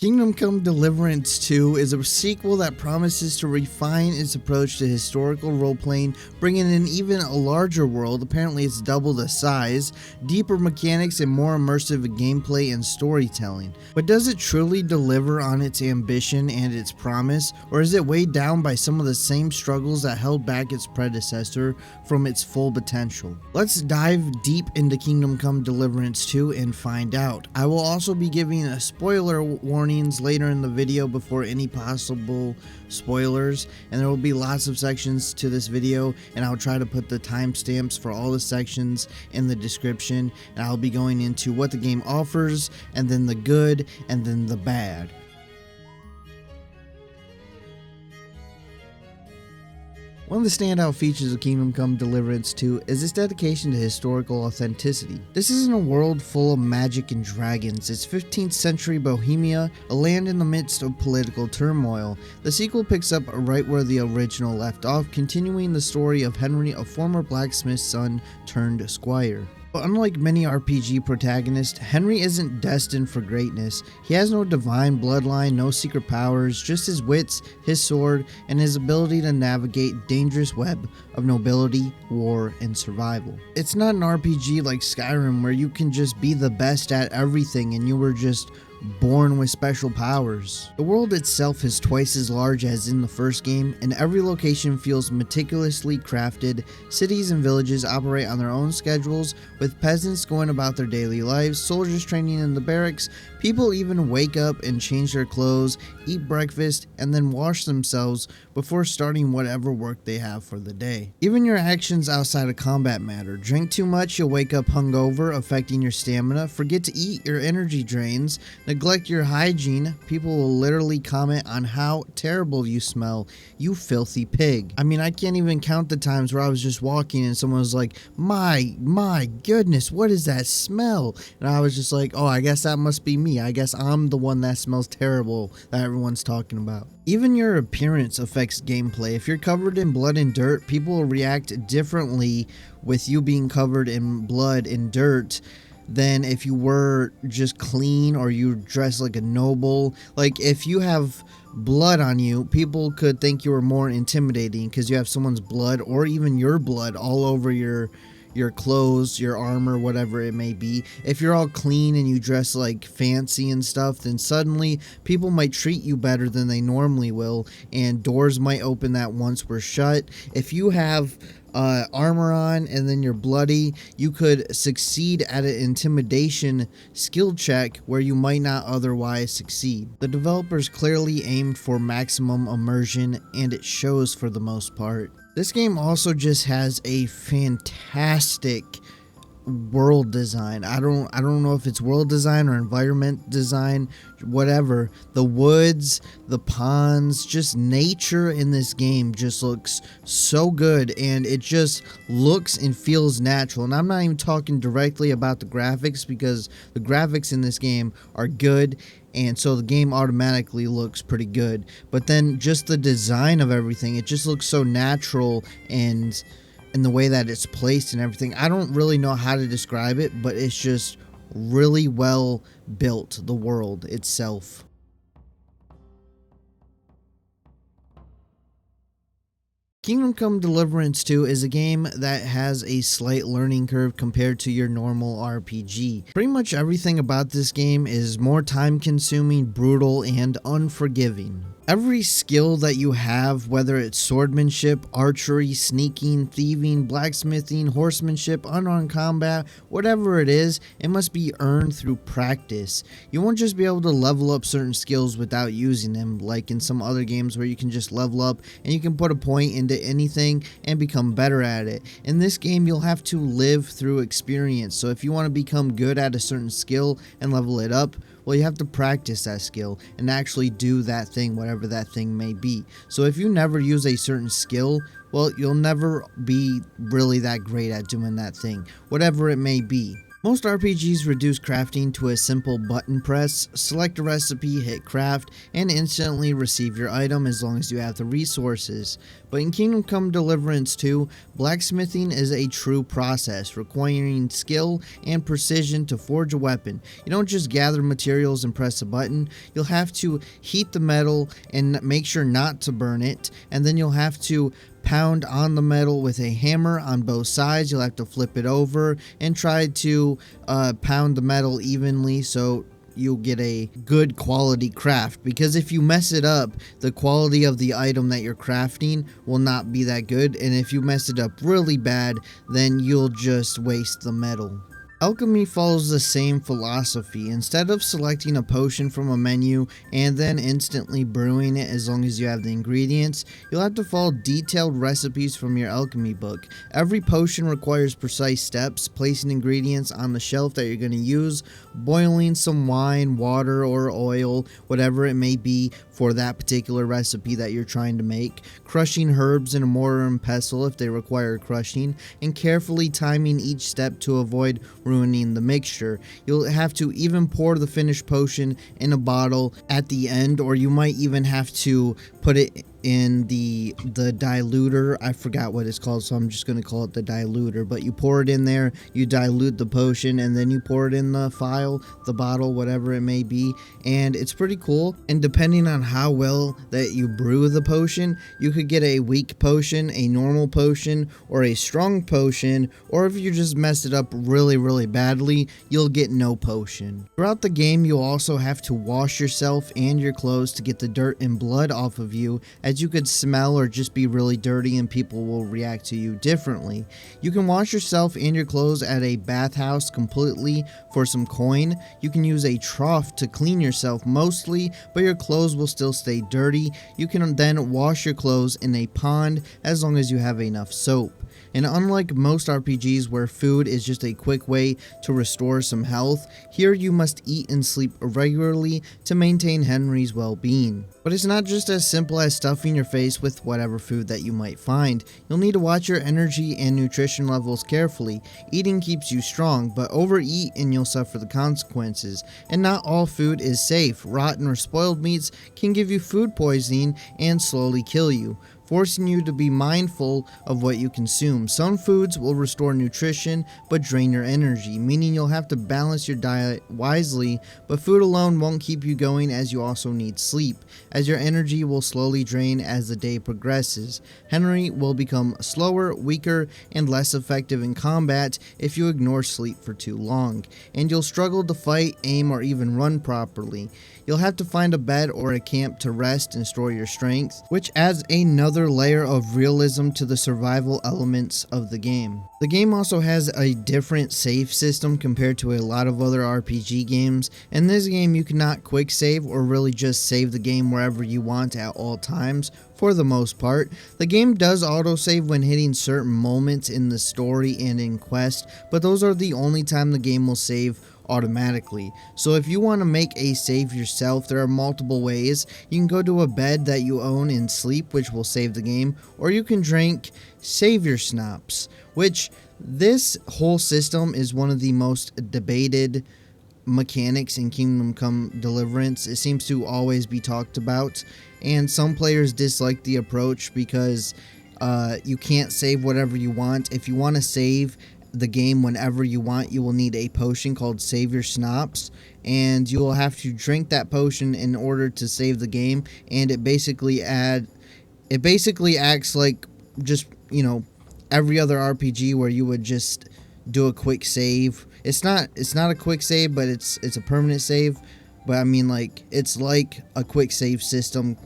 Kingdom Come Deliverance 2 is a sequel that promises to refine its approach to historical role-playing, bringing in even a larger world, apparently it's double the size, deeper mechanics, and more immersive gameplay and storytelling. But does it truly deliver on its ambition and its promise, or is it weighed down by some of the same struggles that held back its predecessor from its full potential? Let's dive deep into Kingdom Come Deliverance 2 and find out. I will also be giving a spoiler warning later in the video before any possible spoilers, and there will be lots of sections to this video, and I'll try to put the timestamps for all the sections in the description, and I'll be going into what the game offers, and then the good, and then the bad. One of the standout features of Kingdom Come Deliverance 2 is its dedication to historical authenticity. This isn't a world full of magic and dragons, it's 15th century Bohemia, a land in the midst of political turmoil. The sequel picks up right where the original left off, continuing the story of Henry, a former blacksmith's son turned squire. But unlike many RPG protagonists, Henry isn't destined for greatness. He has no divine bloodline, no secret powers, just his wits, his sword, and his ability to navigate dangerous web of nobility, war, and survival. It's not an RPG like Skyrim where you can just be the best at everything and you were just born with special powers. The world itself is twice as large as in the first game, and every location feels meticulously crafted. Cities and villages operate on their own schedules, with peasants going about their daily lives, soldiers training in the barracks. People even wake up and change their clothes, eat breakfast, and then wash themselves before starting whatever work they have for the day. Even your actions outside of combat matter. Drink too much, you'll wake up hungover, affecting your stamina. Forget to eat, your energy drains. Neglect your hygiene, people will literally comment on how terrible you smell, you filthy pig. I mean, I can't even count the times where I was just walking and someone was like, my goodness, what is that smell? And I was just like, oh, I guess that must be me. I guess I'm the one that smells terrible that everyone's talking about. Even your appearance affects gameplay. If you're covered in blood and dirt, people will react differently with you being covered in blood and dirt than if you were just clean or you dress like a noble. Like, if you have blood on you, people could think you were more intimidating because you have someone's blood or even your blood all over your clothes, your armor, whatever it may be. If you're all clean and you dress like fancy and stuff, then suddenly people might treat you better than they normally will, and doors might open that once were shut. If you have armor on and then you're bloody, you could succeed at an intimidation skill check where you might not otherwise succeed. The developers clearly aimed for maximum immersion, and it shows for the most part. This game also just has a fantastic world design. I don't know if it's world design or environment design, whatever. The woods, the ponds, just nature in this game just looks so good, and it just looks and feels natural. And I'm not even talking directly about the graphics, because the graphics in this game are good, and so the game automatically looks pretty good. But then just the design of everything, it just looks so natural, and the way that it's placed and everything. I don't really know how to describe it, but it's just really well built, the world itself. Kingdom Come Deliverance 2 is a game that has a slight learning curve compared to your normal RPG. Pretty much everything about this game is more time consuming, brutal, and unforgiving. Every skill that you have, whether it's swordsmanship, archery, sneaking, thieving, blacksmithing, horsemanship, unarmed combat, whatever it is, it must be earned through practice. You won't just be able to level up certain skills without using them, like in some other games where you can just level up and you can put a point into anything and become better at it. In this game, you'll have to live through experience. So if you want to become good at a certain skill and level it up, well, you have to practice that skill and actually do that thing, whatever that thing may be. So if you never use a certain skill, well, you'll never be really that great at doing that thing, whatever it may be. Most RPGs reduce crafting to a simple button press, select a recipe, hit craft, and instantly receive your item as long as you have the resources. But in Kingdom Come Deliverance 2, blacksmithing is a true process, requiring skill and precision to forge a weapon. You don't just gather materials and press a button, you'll have to heat the metal and make sure not to burn it, and then you'll have to pound on the metal with a hammer on both sides. You'll have to flip it over and try to pound the metal evenly so you'll get a good quality craft, because if you mess it up, the quality of the item that you're crafting will not be that good, and if you mess it up really bad, then you'll just waste the metal. Alchemy follows the same philosophy. Instead of selecting a potion from a menu and then instantly brewing it as long as you have the ingredients, you'll have to follow detailed recipes from your alchemy book. Every potion requires precise steps: placing ingredients on the shelf that you're going to use, boiling some wine, water, or oil, whatever it may be for that particular recipe that you're trying to make, crushing herbs in a mortar and pestle if they require crushing, and carefully timing each step to avoid ruining the mixture. You'll have to even pour the finished potion in a bottle at the end, or you might even have to put it in the diluter. I forgot what it's called, so I'm just going to call it the diluter. But you pour it in there, you dilute the potion, and then you pour it in the vial, the bottle, whatever it may be. And it's pretty cool. And depending on how well that you brew the potion, you could get a weak potion, a normal potion, or a strong potion. Or if you just messed it up really, really badly, you'll get no potion. Throughout the game, you'll also have to wash yourself and your clothes to get the dirt and blood off of you, as you could smell or just be really dirty and people will react to you differently. You can wash yourself and your clothes at a bathhouse completely for some coin. You can use a trough to clean yourself mostly, but your clothes will still stay dirty. You can then wash your clothes in a pond as long as you have enough soap. And unlike most RPGs where food is just a quick way to restore some health, here you must eat and sleep regularly to maintain Henry's well-being. But it's not just as simple as stuffing your face with whatever food that you might find. You'll need to watch your energy and nutrition levels carefully. Eating keeps you strong, but overeat and you'll suffer the consequences. And not all food is safe. Rotten or spoiled meats can give you food poisoning and slowly kill you, forcing you to be mindful of what you consume. Some foods will restore nutrition but drain your energy, meaning you'll have to balance your diet wisely, but food alone won't keep you going, as you also need sleep, as your energy will slowly drain as the day progresses. Henry will become slower, weaker, and less effective in combat if you ignore sleep for too long, and you'll struggle to fight, aim, or even run properly. You'll have to find a bed or a camp to rest and store your strength, which adds another layer of realism to the survival elements of the game. The game also has a different save system compared to a lot of other RPG games. In this game, you cannot quick save or really just save the game wherever you want at all times. For the most part, the game does autosave when hitting certain moments in the story and in quest, but those are the only time the game will save automatically. So if you want to make a save yourself, there are multiple ways. You can go to a bed that you own and sleep, which will save the game, or you can drink savior schnapps, which this whole system is one of the most debated mechanics in Kingdom Come Deliverance. It seems to always be talked about, and some players dislike the approach because you can't save whatever you want. If you want to save the game whenever you want, you will need a potion called Savior Schnapps, and you will have to drink that potion in order to save the game. And it basically acts like just, every other RPG where you would just do a quick save. It's not a quick save, but it's a permanent save. But I mean, it's like a quick save system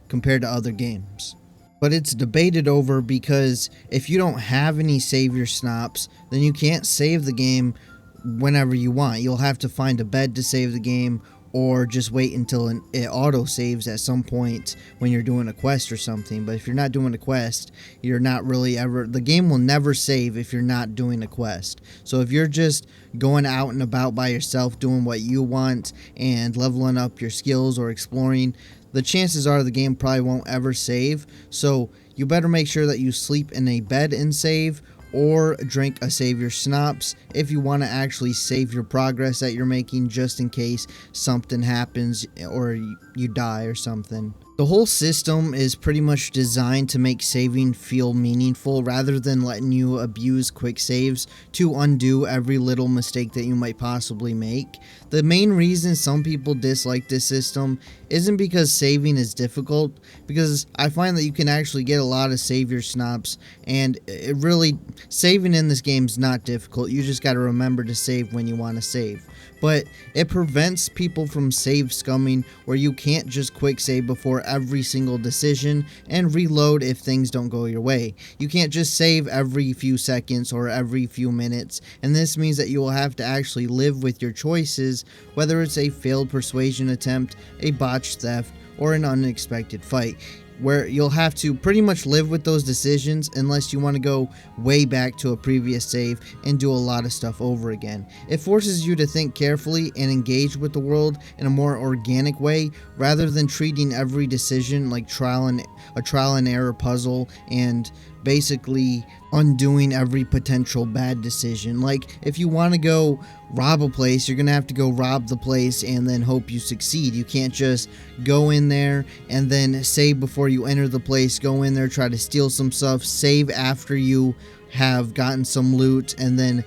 compared to other games. But it's debated over because if you don't have any savior schnapps, then you can't save the game whenever you want. You'll have to find a bed to save the game, or just wait until it auto saves at some point when you're doing a quest or something. But if you're not doing a quest, you're not really ever, the game will never save if you're not doing a quest. So if you're just going out and about by yourself doing what you want and leveling up your skills or exploring, the chances are the game probably won't ever save. So you better make sure that you sleep in a bed and save, or drink a savior schnapps if you want to actually save your progress that you're making, just in case something happens or you die or something. The whole system is pretty much designed to make saving feel meaningful rather than letting you abuse quick saves to undo every little mistake that you might possibly make. The main reason some people dislike this system isn't because saving is difficult, because I find that you can actually get a lot of savior schnapps, and it really, saving in this game is not difficult. You just got to remember to save when you want to save. But it prevents people from save scumming, where you can't just quick save before every single decision and reload if things don't go your way. You can't just save every few seconds or every few minutes, and this means that you will have to actually live with your choices, whether it's a failed persuasion attempt, a botched theft, or an unexpected fight, where you'll have to pretty much live with those decisions unless you want to go way back to a previous save and do a lot of stuff over again. It forces you to think carefully and engage with the world in a more organic way, rather than treating every decision like a trial and error puzzle and basically undoing every potential bad decision. Like, if you want to go rob a place, you're gonna have to go rob the place and then hope you succeed. You can't just go in there and then save before you enter the place, go in there, try to steal some stuff, save after you have gotten some loot, and then,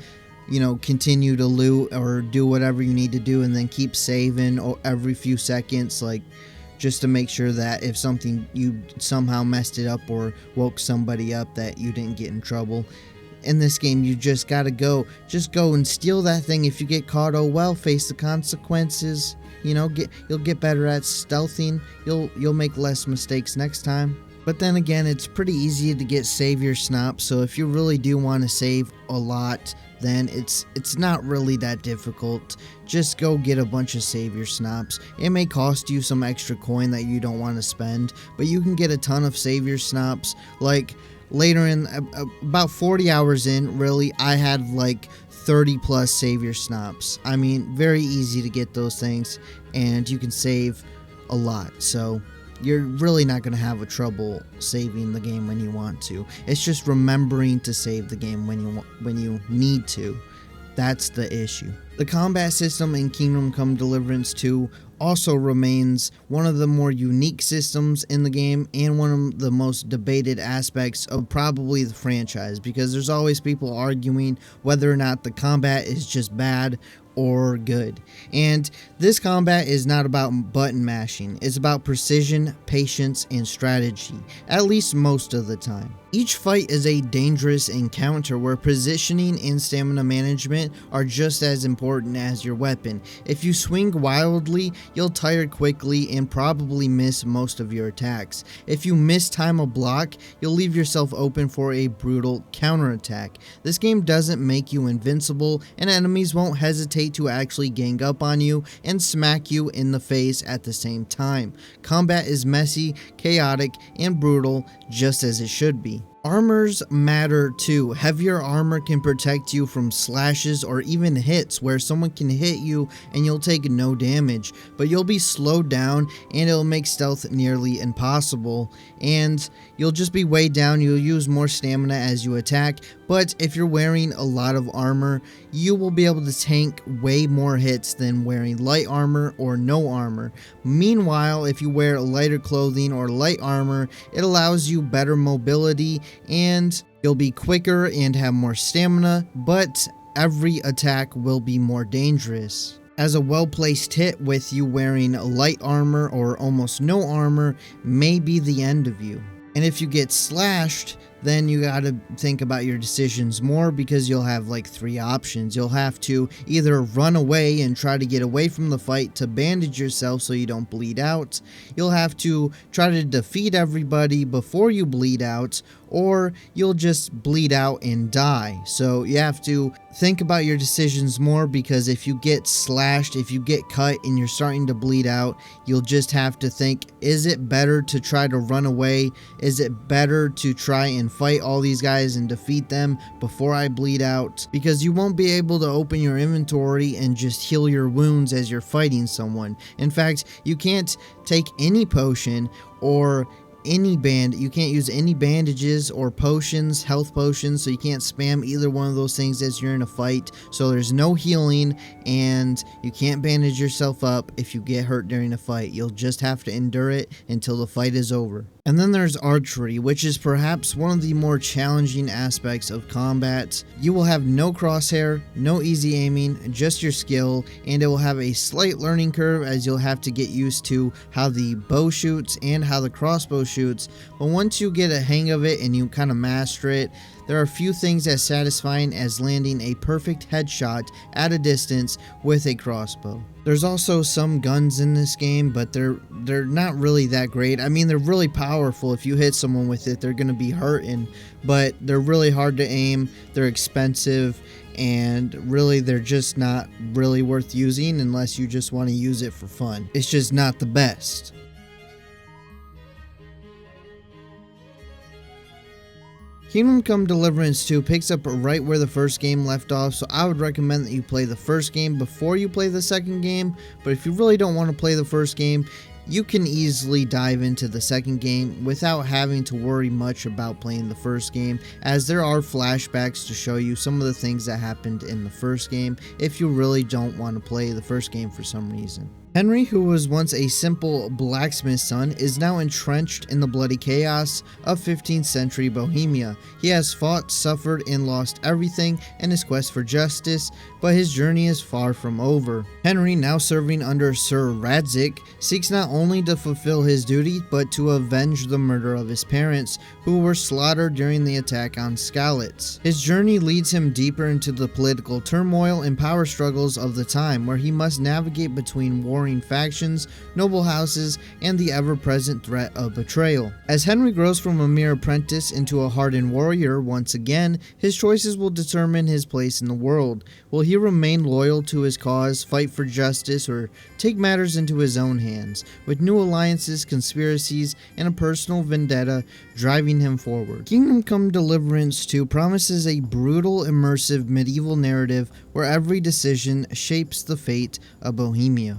you know, continue to loot or do whatever you need to do, and then keep saving every few seconds, like, just to make sure that if something, you somehow messed it up or woke somebody up, that you didn't get in trouble. In this game, you just gotta go and steal that thing. If you get caught, oh well, face the consequences. You know, you'll get better at stealthing. You'll make less mistakes next time. But then again, it's pretty easy to get savior schnapps, so if you really do want to save a lot, then it's not really that difficult. Just go get a bunch of savior schnapps. It may cost you some extra coin that you don't want to spend, but you can get a ton of savior schnapps. Like, later in, about 40 hours in, really, I had like 30 plus savior schnapps. I mean, very easy to get those things, and you can save a lot, so you're really not going to have a trouble saving the game when you want to. It's just remembering to save the game when you need to. That's the issue. The combat system in Kingdom Come Deliverance 2 also remains one of the more unique systems in the game, and one of the most debated aspects of probably the franchise, because there's always people arguing whether or not the combat is just bad or good. And this combat is not about button mashing, it's about precision, patience, and strategy, at least most of the time. Each fight is a dangerous encounter where positioning and stamina management are just as important as your weapon. If you swing wildly, you'll tire quickly and probably miss most of your attacks. If you mistime a block, you'll leave yourself open for a brutal counterattack. This game doesn't make you invincible, and enemies won't hesitate to actually gang up on you and smack you in the face at the same time. Combat is messy, chaotic, and brutal, just as it should be. Armors matter too. Heavier armor can protect you from slashes or even hits, where someone can hit you and you'll take no damage, but you'll be slowed down and it'll make stealth nearly impossible, and you'll just be weighed down. You'll use more stamina as you attack, but if you're wearing a lot of armor, you will be able to tank way more hits than wearing light armor or no armor. Meanwhile, if you wear lighter clothing or light armor, it allows you better mobility, and you'll be quicker and have more stamina, but every attack will be more dangerous, as a well-placed hit with you wearing light armor or almost no armor may be the end of you. And if you get slashed, then you gotta think about your decisions more, because you'll have like 3 options. You'll have to either run away and try to get away from the fight to bandage yourself so you don't bleed out. You'll have to try to defeat everybody before you bleed out, or you'll just bleed out and die. So you have to think about your decisions more, because if you get slashed, if you get cut and you're starting to bleed out, you'll just have to think, is it better to try to run away? Is it better to try and fight all these guys and defeat them before I bleed out? Because you won't be able to open your inventory and just heal your wounds as you're fighting someone. In fact, you can't take any potion or you can't use any bandages or potions, health potions, so you can't spam either one of those things as you're in a fight. So there's no healing, and you can't bandage yourself up if you get hurt during a fight. You'll just have to endure it until the fight is over. And then there's archery, which is perhaps one of the more challenging aspects of combat. You will have no crosshair, no easy aiming, just your skill, and it will have a slight learning curve as you'll have to get used to how the bow shoots and how the crossbow shoots. But once you get a hang of it and you kind of master it, there are few things as satisfying as landing a perfect headshot at a distance with a crossbow. There's also some guns in this game, but they're not really that great. I mean, they're really powerful. If you hit someone with it, they're going to be hurting, but they're really hard to aim, they're expensive, and really they're just not really worth using unless you just want to use it for fun. It's just not the best. Kingdom Come Deliverance 2 picks up right where the first game left off, so I would recommend that you play the first game before you play the second game. But if you really don't want to play the first game, you can easily dive into the second game without having to worry much about playing the first game, as there are flashbacks to show you some of the things that happened in the first game if you really don't want to play the first game for some reason. Henry, who was once a simple blacksmith's son, is now entrenched in the bloody chaos of 15th century Bohemia. He has fought, suffered, and lost everything in his quest for justice, but his journey is far from over. Henry, now serving under Sir Radzik, seeks not only to fulfill his duty, but to avenge the murder of his parents, who were slaughtered during the attack on Skalitz. His journey leads him deeper into the political turmoil and power struggles of the time, where he must navigate between warring factions, noble houses, and the ever-present threat of betrayal. As Henry grows from a mere apprentice into a hardened warrior once again, his choices will determine his place in the world. Will he remain loyal to his cause, fight for justice, or take matters into his own hands, with new alliances, conspiracies, and a personal vendetta driving him forward? Kingdom Come Deliverance 2 promises a brutal, immersive medieval narrative where every decision shapes the fate of Bohemia.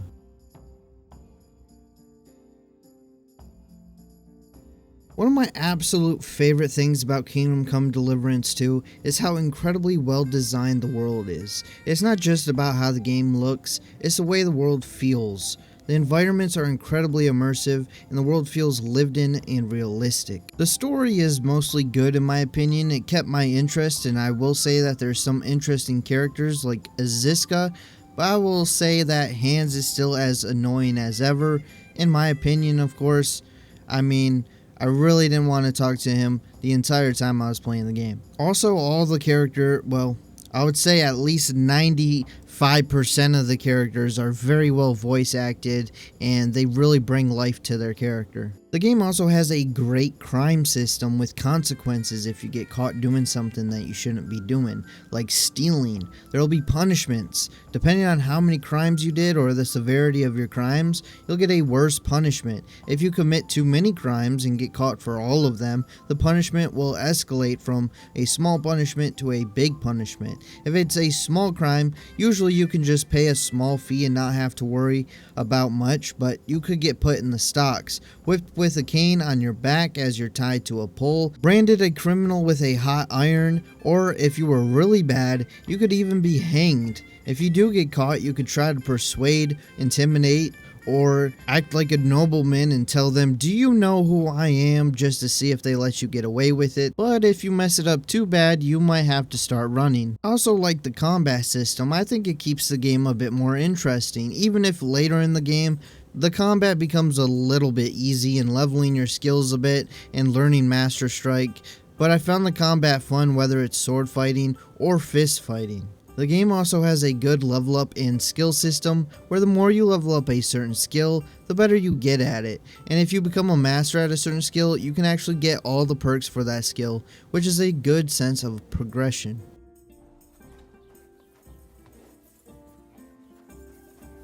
One of my absolute favorite things about Kingdom Come Deliverance 2 is how incredibly well designed the world is. It's not just about how the game looks, it's the way the world feels. The environments are incredibly immersive, and the world feels lived in and realistic. The story is mostly good in my opinion. It kept my interest, and I will say that there's some interesting characters like Aziska, but I will say that Hans is still as annoying as ever, in my opinion, of course. I mean, I really didn't want to talk to him the entire time I was playing the game. Also, all the I would say at least 95% of the characters are very well voice acted, and they really bring life to their character. The game also has a great crime system with consequences if you get caught doing something that you shouldn't be doing, like stealing. There will be punishments. Depending on how many crimes you did or the severity of your crimes, you'll get a worse punishment. If you commit too many crimes and get caught for all of them, the punishment will escalate from a small punishment to a big punishment. If it's a small crime, usually you can just pay a small fee and not have to worry about much, but you could get put in the stocks, whipped with a cane on your back as you're tied to a pole, branded a criminal with a hot iron, or if you were really bad, you could even be hanged. If you do get caught, you could try to persuade, intimidate, or act like a nobleman and tell them, "Do you know who I am?" just to see if they let you get away with it. But if you mess it up too bad, you might have to start running. I also like the combat system. I think it keeps the game a bit more interesting, even if later in the game the combat becomes a little bit easy and leveling your skills a bit and learning Master Strike. But I found the combat fun whether it's sword fighting or fist fighting. The game also has a good level up and skill system where the more you level up a certain skill, the better you get at it. And if you become a master at a certain skill, you can actually get all the perks for that skill, which is a good sense of progression.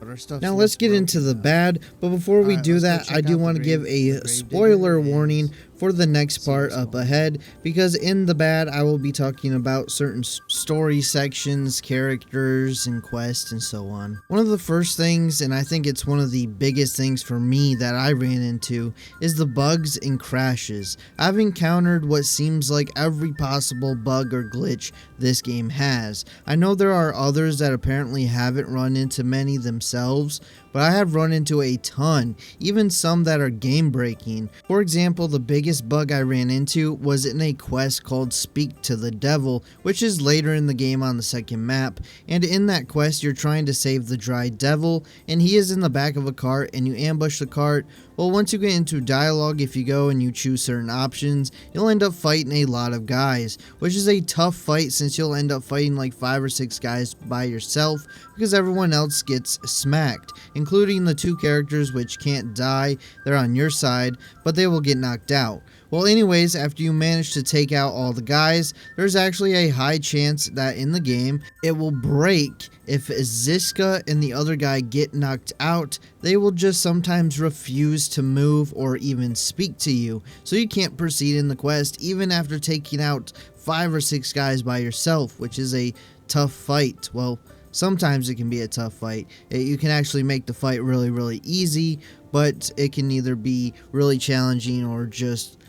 But our stuff's Now less let's get into broken the now. bad, but before we Alright, do let's go that, check I do out want the to give grave- a the grave spoiler digger warning and for the next see part what's up going on. ahead, because in the bad I will be talking about certain story sections, characters, and quests, and so on. One of the first things, and I think it's one of the biggest things for me that I ran into, is the bugs and crashes. I've encountered what seems like every possible bug or glitch this game has. I know there are others that apparently haven't run into many themselves, but I have run into a ton, even some that are game breaking. For example, the biggest bug I ran into was in a quest called Speak to the Devil, which is later in the game on the second map, and in that quest you're trying to save the dry devil, and he is in the back of a cart and you ambush the cart. Well, once you get into dialogue, if you go and you choose certain options, you'll end up fighting a lot of guys, which is a tough fight since you'll end up fighting like 5 or 6 guys by yourself because everyone else gets smacked, including the 2 characters which can't die. They're on your side, but they will get knocked out. Well, anyways, after you manage to take out all the guys, there's actually a high chance that in the game it will break. If Ziska and the other guy get knocked out, they will just sometimes refuse to move or even speak to you, so you can't proceed in the quest even after taking out 5 or 6 guys by yourself, which is a tough fight. Well, sometimes it can be a tough fight. You can actually make the fight really easy, but it can either be really challenging or just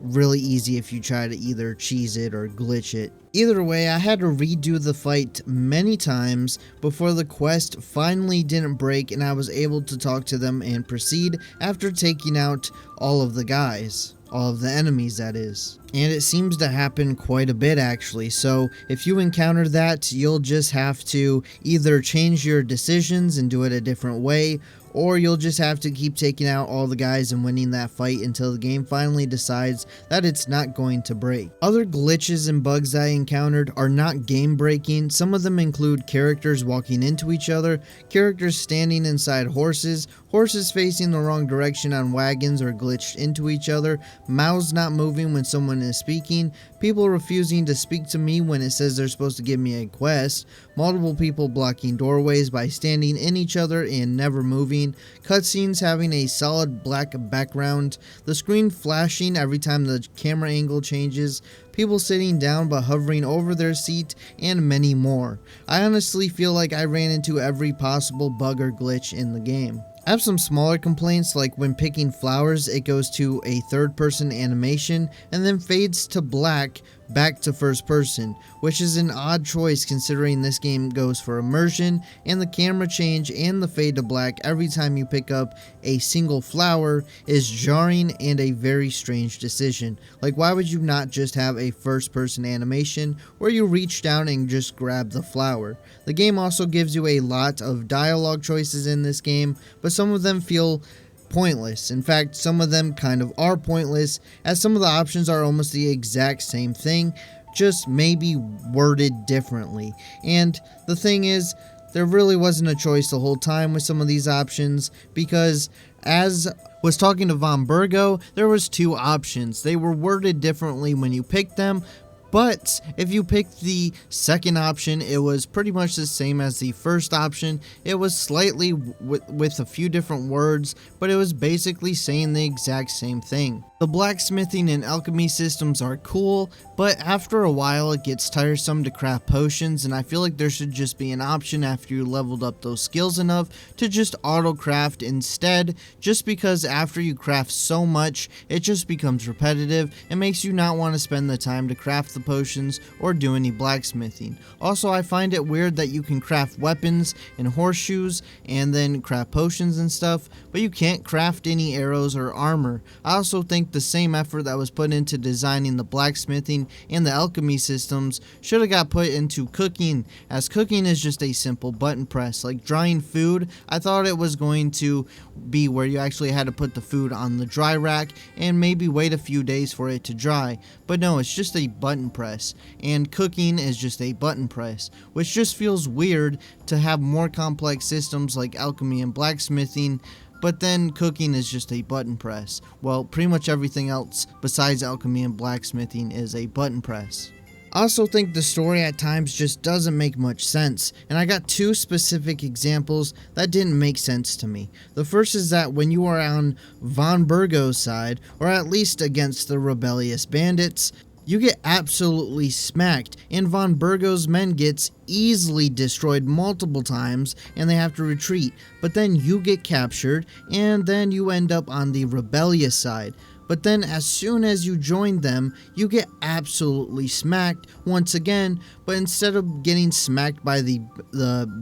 really easy if you try to either cheese it or glitch it. Either way, I had to redo the fight many times before the quest finally didn't break and I was able to talk to them and proceed after taking out all of the guys. All of the enemies, that is. And it seems to happen quite a bit actually, so if you encounter that, you'll just have to either change your decisions and do it a different way, or you'll just have to keep taking out all the guys and winning that fight until the game finally decides that it's not going to break. Other glitches and bugs I encountered are not game breaking. Some of them include characters walking into each other, characters standing inside horses, horses facing the wrong direction on wagons or glitched into each other, mouths not moving when someone is speaking, people refusing to speak to me when it says they're supposed to give me a quest, multiple people blocking doorways by standing in each other and never moving, cutscenes having a solid black background, the screen flashing every time the camera angle changes, people sitting down but hovering over their seat, and many more. I honestly feel like I ran into every possible bug or glitch in the game. I have some smaller complaints, like when picking flowers it goes to a third person animation and then fades to black back to first person, which is an odd choice considering this game goes for immersion, and the camera change and the fade to black every time you pick up a single flower is jarring and a very strange decision. Like, why would you not just have a first person animation where you reach down and just grab the flower? The game also gives you a lot of dialogue choices in this game, but some of them feel pointless. In fact, some of them kind of are pointless, as some of the options are almost the exact same thing, just maybe worded differently. And the thing is, there really wasn't a choice the whole time with some of these options, because as was talking to Von Burgo, there was 2 options. They were worded differently when you picked them, but if you picked the second option, it was pretty much the same as the first option. It was slightly with a few different words, but it was basically saying the exact same thing. The blacksmithing and alchemy systems are cool, but after a while it gets tiresome to craft potions, and I feel like there should just be an option after you leveled up those skills enough to just auto craft instead, just because after you craft so much, it just becomes repetitive and makes you not want to spend the time to craft the potions or do any blacksmithing. Also, I find it weird that you can craft weapons and horseshoes and then craft potions and stuff, but you can't craft any arrows or armor. I also think the same effort that was put into designing the blacksmithing and the alchemy systems should have got put into cooking, as cooking is just a simple button press. Like drying food, I thought it was going to be where you actually had to put the food on the dry rack and maybe wait a few days for it to dry, but no, it's just a button press, and cooking is just a button press, which just feels weird to have more complex systems like alchemy and blacksmithing, but then cooking is just a button press. Well, pretty much everything else besides alchemy and blacksmithing is a button press. I also think the story at times just doesn't make much sense, and I got two specific examples that didn't make sense to me. The first is that when you are on Von Burgo's side, or at least against the rebellious bandits, you get absolutely smacked, and Von Burgo's men gets easily destroyed multiple times and they have to retreat, but then you get captured and then you end up on the rebellious side. But then as soon as you join them, you get absolutely smacked once again, but instead of getting smacked by the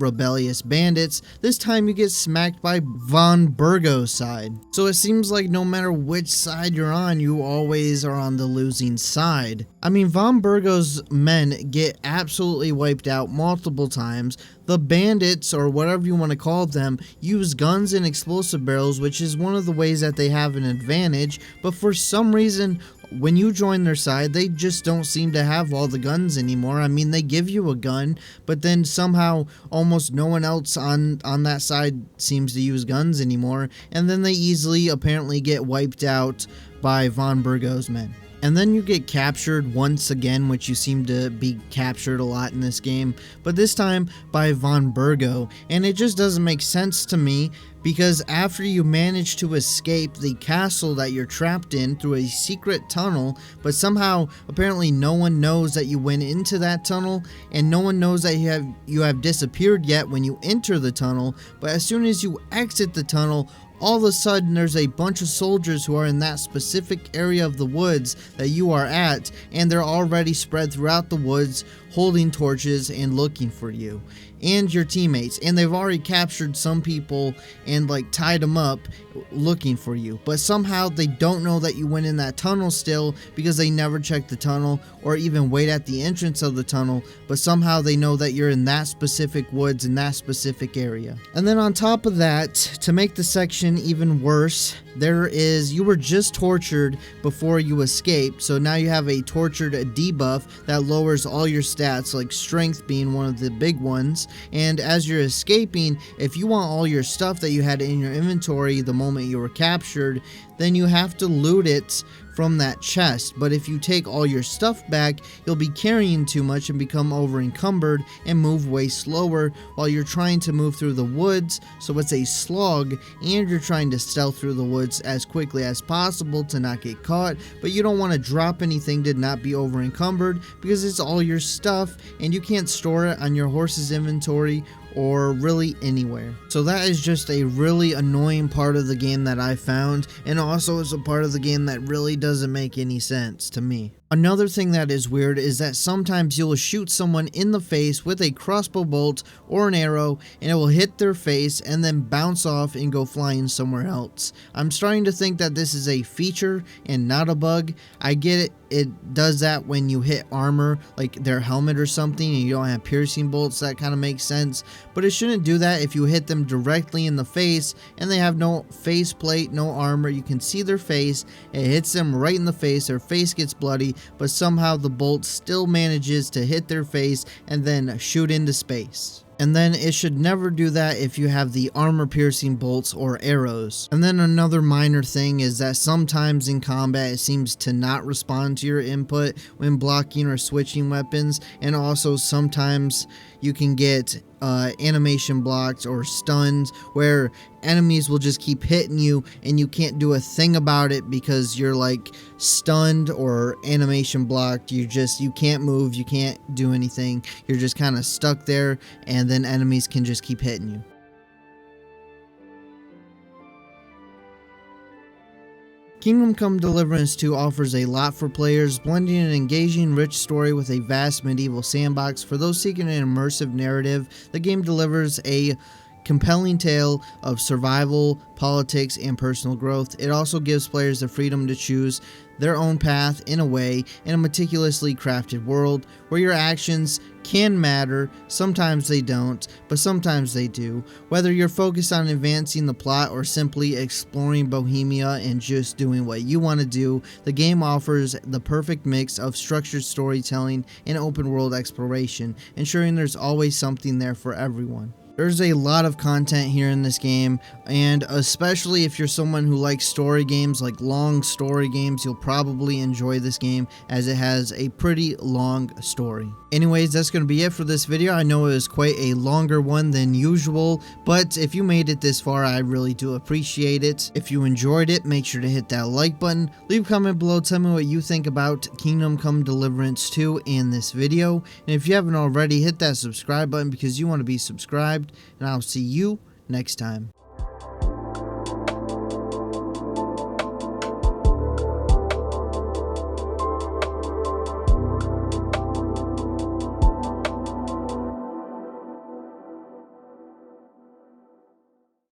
rebellious bandits, this time you get smacked by Von Burgo's side. So it seems like no matter which side you're on, you always are on the losing side. I mean, Von Burgo's men get absolutely wiped out multiple times. The bandits, or whatever you want to call them, use guns and explosive barrels, which is one of the ways that they have an advantage, but for some reason, when you join their side, they just don't seem to have all the guns anymore. I mean, they give you a gun, but then somehow almost no one else on that side seems to use guns anymore, and then they easily apparently get wiped out by Von Burgo's men. And then you get captured once again, which you seem to be captured a lot in this game, but this time by Von Burgo, and it just doesn't make sense to me, because after you manage to escape the castle that you're trapped in through a secret tunnel, but somehow apparently no one knows that you went into that tunnel, and no one knows that you have disappeared yet when you enter the tunnel, but as soon as you exit the tunnel, all of a sudden there's a bunch of soldiers who are in that specific area of the woods that you are at, and they're already spread throughout the woods holding torches and looking for you and your teammates, and they've already captured some people and like tied them up looking for you, but somehow they don't know that you went in that tunnel still, because they never checked the tunnel or even wait at the entrance of the tunnel, but somehow they know that you're in that specific woods in that specific area. And then on top of that, to make the section even worse, you were just tortured before you escaped, so now you have a tortured debuff that lowers all your stats, like strength being one of the big ones. And as you're escaping, if you want all your stuff that you had in your inventory the moment you were captured, then you have to loot it from that chest. But if you take all your stuff back, you'll be carrying too much and become over encumbered and move way slower while you're trying to move through the woods, so it's a slog, and you're trying to stealth through the woods as quickly as possible to not get caught, but you don't want to drop anything to not be over encumbered, because it's all your stuff and you can't store it on your horse's inventory or really anywhere. So that is just a really annoying part of the game that I found, and also is a part of the game that really doesn't make any sense to me. Another thing that is weird is that sometimes you'll shoot someone in the face with a crossbow bolt or an arrow, and it will hit their face and then bounce off and go flying somewhere else. I'm starting to think that this is a feature and not a bug. I get it, it does that when you hit armor, like their helmet or something, and you don't have piercing bolts. That kind of makes sense, but it shouldn't do that if you hit them directly in the face and they have no face plate, no armor. You can see their face, it hits them right in the face, their face gets bloody, but somehow the bolt still manages to hit their face and then shoot into space. And then it should never do that if you have the armor piercing bolts or arrows. And then another minor thing is that sometimes in combat it seems to not respond to your input when blocking or switching weapons, and also sometimes you can get animation blocks or stuns where enemies will just keep hitting you and you can't do a thing about it because you're like stunned or animation blocked. You can't move, you can't do anything, you're just kind of stuck there, and then enemies can just keep hitting you. Kingdom Come Deliverance 2 offers a lot for players, blending an engaging, rich story with a vast medieval sandbox. For those seeking an immersive narrative, the game delivers a compelling tale of survival, politics, and personal growth. It also gives players the freedom to choose their own path in a way, in a meticulously crafted world where your actions can matter. Sometimes they don't, but sometimes they do. Whether you're focused on advancing the plot or simply exploring Bohemia and just doing what you want to do, the game offers the perfect mix of structured storytelling and open world exploration, ensuring there's always something there for everyone. There's a lot of content here in this game, and especially if you're someone who likes story games, like long story games, you'll probably enjoy this game as it has a pretty long story. Anyways, that's going to be it for this video. I know it was quite a longer one than usual, but if you made it this far, I really do appreciate it. If you enjoyed it, make sure to hit that like button. Leave a comment below, tell me what you think about Kingdom Come Deliverance 2 in this video. And if you haven't already, hit that subscribe button because you want to be subscribed, and I'll see you next time.